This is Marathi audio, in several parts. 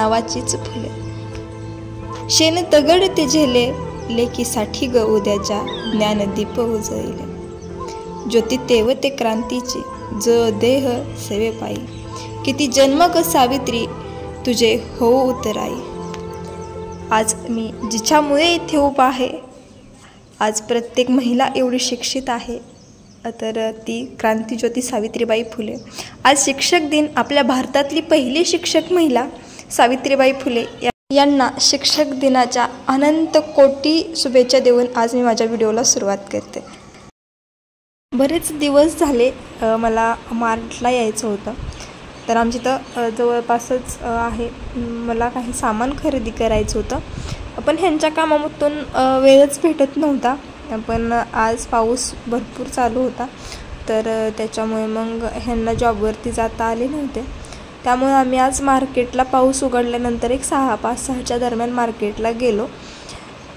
नावाचीच फुले, शेण दगड ते झेले, लेकीसाठी ग उद्याच्या ज्ञानदीप उजळले, ज्योती तेव ते क्रांतीची, जो देह सेवे पायी, किती जन्म ग सावित्री तुझे हो उतराई। आज मी जिच्यामुळे इथे उभा आहे, आज प्रत्येक महिला एवढी शिक्षित आहे, तर ती क्रांतीज्योती सावित्रीबाई फुले। आज शिक्षक दिन, आपल्या भारतातली पहिली शिक्षक महिला सावित्रीबाई फुले यांना शिक्षक दिनाच्या अनंत कोटी शुभेच्छा देऊन आज मी माझ्या व्हिडिओला सुरुवात करते। बरेच दिवस झाले मला मार्टला यायचं होतं, तर आमची तर जवळपासच आहे, मला काही सामान खरेदी करायचं होतं, पण ह्यांच्या कामामधून वेळच भेटत नव्हता। पण आज पाऊस भरपूर चालू होता, तर त्याच्यामुळे मग ह्यांना जॉबवरती जाता आले नव्हते, त्यामुळे आम्ही आज मार्केटला पाऊस उघडल्यानंतर एक 5:30च्या दरम्यान मार्केटला गेलो।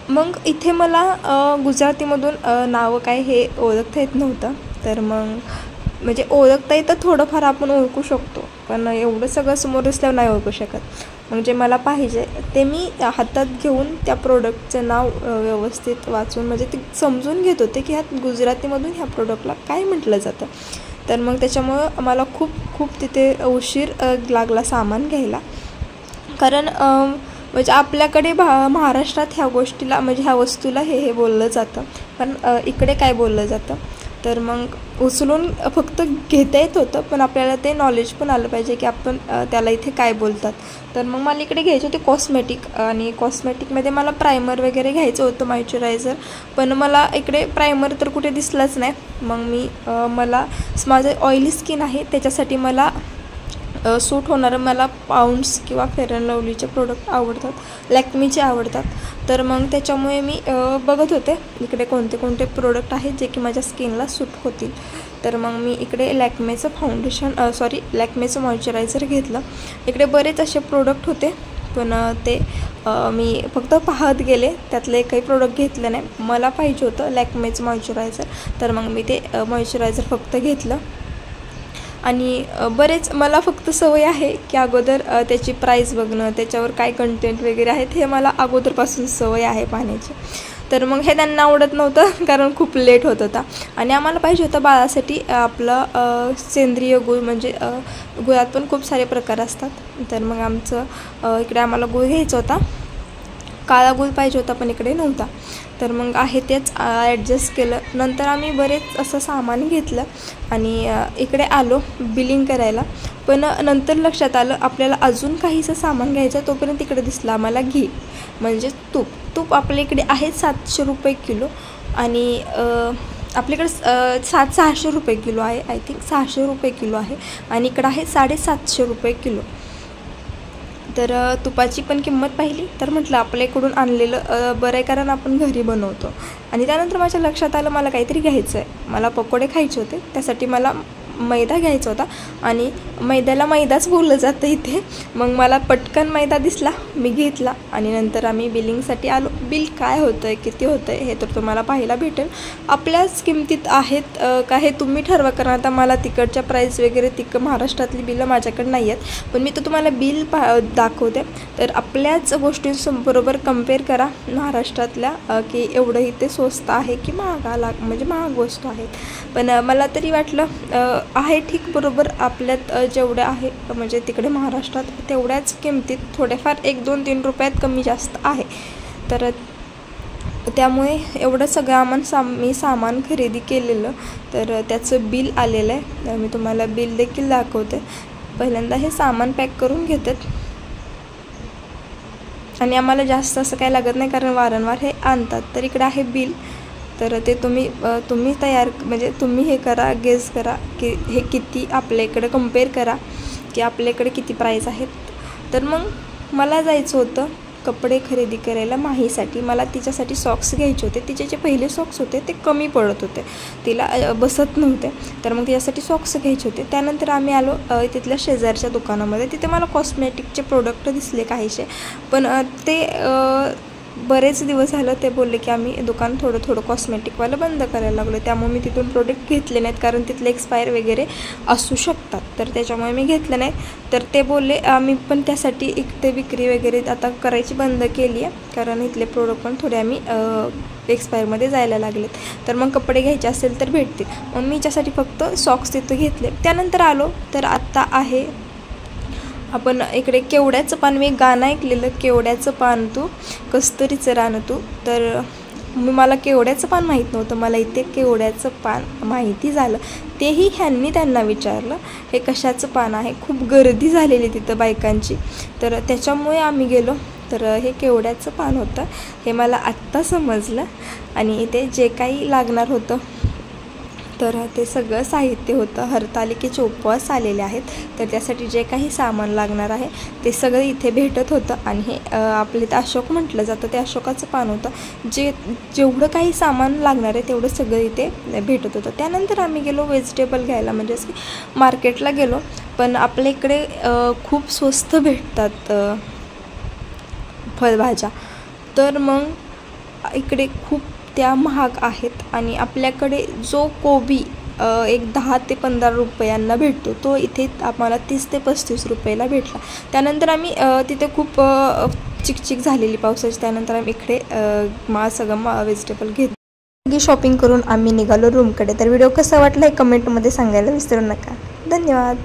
मग इथे मला गुजरातीमधून नावं काय हे ओळखता येत नव्हतं, तर मग म्हणजे ओळखता येतं थोडंफार, आपण ओळखू शकतो, पण एवढं सगळं समोर असल्यावर नाही ओळखू शकत। मग जे मला पाहिजे ते मी हातात घेऊन त्या प्रोडक्टचं नाव व्यवस्थित वाचून म्हणजे ते समजून घेत होते की ह्या गुजरातीमधून ह्या प्रोडक्टला काय म्हटलं जातं। तर मग त्याच्यामुळं मला खूप तिथे उशीर लागला सामान घ्यायला, कारण म्हणजे आपल्याकडे महाराष्ट्रात ह्या गोष्टीला म्हणजे ह्या वस्तूला हे बोललं जातं, पण इकडे काय बोललं जातं, तर मग उचलून फक्त घेता येत होतं, पण आपल्याला ते नॉलेज पण आलं पाहिजे की आपण त्याला इथे काय बोलतात। तर मग मला इकडे घ्यायचे होते कॉस्मेटिक, आणि कॉस्मेटिकमध्ये मला प्रायमर वगैरे घ्यायचं होतं, मॉइश्चरायझर, पण मला इकडे प्रायमर तर कुठे दिसलंच नाही। मग मला माझं ऑइली स्किन आहे, त्याच्यासाठी मला सूट होणारं मला पाऊंड्स किंवा फेअर अँड लवलीचे प्रोडक्ट आवडतात, लॅक्मीचे आवडतात, तर मग त्याच्यामुळे मी बघत होते इकडे कोणते कोणते प्रोडक्ट आहेत जे की माझ्या स्किनला सूट होतील। तर मग मी इकडे लॅक्मेचं मॉइश्चरायझर घेतलं। इकडे बरेच असे प्रोडक्ट होते, पण ते मी फक्त पाहत गेले, त्यातले काही प्रोडक्ट घेतले नाही। मला पाहिजे होतं लॅक्मेचं मॉइश्चरायझर, तर मग मी ते मॉइश्चरायझर फक्त घेतलं। आणि बरेच मला फक्त सवय आहे की अगोदर त्याची प्राईस बघणं, त्याच्यावर काय कंटेंट वगैरे आहेत हे मला अगोदरपासून सवय आहे पाहण्याची। तर मग हे त्यांना आवडत नव्हतं, कारण खूप लेट होत होता, आणि आम्हाला पाहिजे होतं बाळासाठी आपलं सेंद्रिय गूळ, म्हणजे गुळात पण खूप सारे प्रकार असतात। तर मग आमचं इकडे आम्हाला गूळ घ्यायचा होता, काळा गूळ पाहिजे होता, पण इकडे नव्हता, तर मग आहे तेच ॲडजस्ट केलं। नंतर आम्ही बरेच असं सामान घेतलं आणि इकडे आलो बिलिंग करायला, पण नंतर लक्षात आलं आपल्याला अजून काहीसं सामान घ्यायचं, तोपर्यंत इकडे दिसलं आम्हाला घी, म्हणजे तूप आपल्या इकडे आहे 700 रुपये किलो, आणि आपल्याकडे 600 रुपये किलो आहे, आय थिंक 600 रुपये किलो आहे, आणि इकडं आहे 750 रुपये किलो। तर तुपाची पण किंमत पाहिली तर म्हटलं आपल्याकडून आणलेलं बरं आहे, कारण आपण घरी बनवतो। आणि त्यानंतर माझ्या लक्षात आलं मला काहीतरी घ्यायचं आहे, मला पकोडे खायचे होते, त्यासाठी मला मैदा घ्यायचा होता, आणि मैद्याला मैदाच बोललं जातं इथे। मग मला पटकन मैदा दिसला, मी घेतला, आणि नंतर आम्ही बिलिंगसाठी आलो। बिल काय होतं आहे, किती होतं आहे हे तर तुम्हाला पाहायला भेटेल, आपल्याच किमतीत आहेत का हे तुम्ही ठरवा, कारण आता मला तिकडच्या प्राईस वगैरे महाराष्ट्रातली बिलं माझ्याकडे नाही आहेत, पण मी तर तुम्हाला बिल दाखवते, तर आपल्याच गोष्टींबरोबर कम्पेअर करा महाराष्ट्रातल्या, की एवढं इथे स्वस्त आहे की म्हणजे महाग वस्तू आहेत। पण मला तरी वाटलं आहे ठीक, बरोबर आपल्यात जेवढ्या आहे म्हणजे तिकडे महाराष्ट्रात तेवढ्याच किमतीत, थोडेफार 1, 2, 3 रुपयात कमी जास्त आहे। तर त्यामुळे एवढं सगळं मी सामान खरेदी केलेलं, तर त्याचं बिल आलेलं आहे, मी तुम्हाला बिल देखील दाखवते। पहिल्यांदा हे सामान पॅक करून घेतात, आणि आम्हाला जास्त असं काही लागत नाही, कारण वारंवार हे आणतात। तर इकडे आहे बिल, तर ते तुम्ही तयार म्हणजे तुम्ही हे करा, गेस करा की हे किती आपल्याकडे, कम्पेअर करा की आपल्याकडे किती प्राईस आहेत। तर मग मला जायचं होतं कपडे खरेदी करायला माहीसाठी, मला तिच्यासाठी सॉक्स घ्यायचे होते, तिचे जे पहिले सॉक्स होते ते कमी पडत होते, तिला बसत नव्हते, तर मग तिच्यासाठी सॉक्स घ्यायचे होते। त्यानंतर आम्ही आलो तिथल्या शेजारच्या दुकानामध्ये, तिथे मला कॉस्मेटिकचे प्रोडक्ट दिसले काहीसे, पण ते बरेच दिवस झालं ते बोलले की आम्ही दुकान थोडं कॉस्मेटिकवालं बंद करायला लागलो, त्यामुळे मी तिथून प्रोडक्ट घेतले नाहीत, कारण तिथले एक्सपायर वगैरे असू शकतात, तर त्याच्यामुळे मी घेतलं नाही. तर ते बोलले आम्ही पण त्यासाठी इथे विक्री वगैरे आता करायची बंद केली आहे, कारण इथले प्रोडक्ट पण थोडे आम्ही एक्सपायरमध्ये जायला लागलेत. तर मग कपडे घ्यायचे असेल तर भेटतील. मग मी याच्यासाठी फक्त सॉक्स तिथं घेतले. त्यानंतर आलो तर आत्ता आहे आपण इकडे केवड्याचं पान. मी गाणं ऐकलेलं, केवड्याचं पान तू कस्तुरीचं रान तू. तर मला केवड्याचं पान माहीत नव्हतं, मला इथे केवड्याचं पान माहिती झालं. तेही ह्यांनी त्यांना विचारलं हे कशाचं पान आहे. खूप गर्दी झालेली तिथं बायकांची, तर त्याच्यामुळे आम्ही गेलो. तर हे केवड्याचं पान होतं हे मला आत्ता समजलं. आणि इथे जे काही लागणार होतं तर ते सगळं साहित्य होतं. हरतालिकेचे उपवास आलेले आहेत, तर त्यासाठी जे काही सामान लागणार आहे ते सगळं इथे भेटत होतं. आणि हे आपले ते अशोक म्हटलं जातं, ते अशोकाचं पान होतं. जेवढं काही सामान लागणार आहे तेवढं सगळं इथे भेटत होतं. त्यानंतर आम्ही गेलो व्हेजिटेबल घ्यायला, म्हणजेच की मार्केटला गेलो. पण आपल्या इकडे खूप स्वस्त भेटतात फळभाज्या, तर मग इकडे खूप त्या महाग आहेत. आणि आपल्याकडे जो कोबी एक 10 ते 15 रुपयांना भेटतो, तो इथे आम्हाला 30 ते 35 रुपयाला भेटला. त्यानंतर आम्ही तिथे खूप चिकचिक झालेली पावसाची, त्यानंतर आम्ही इकडे सगळं व्हेजिटेबल घेतली. शॉपिंग करून आम्ही निघालो रूमकडे. तर व्हिडिओ कसा वाटला हे कमेंटमध्ये सांगायला विसरू नका. धन्यवाद.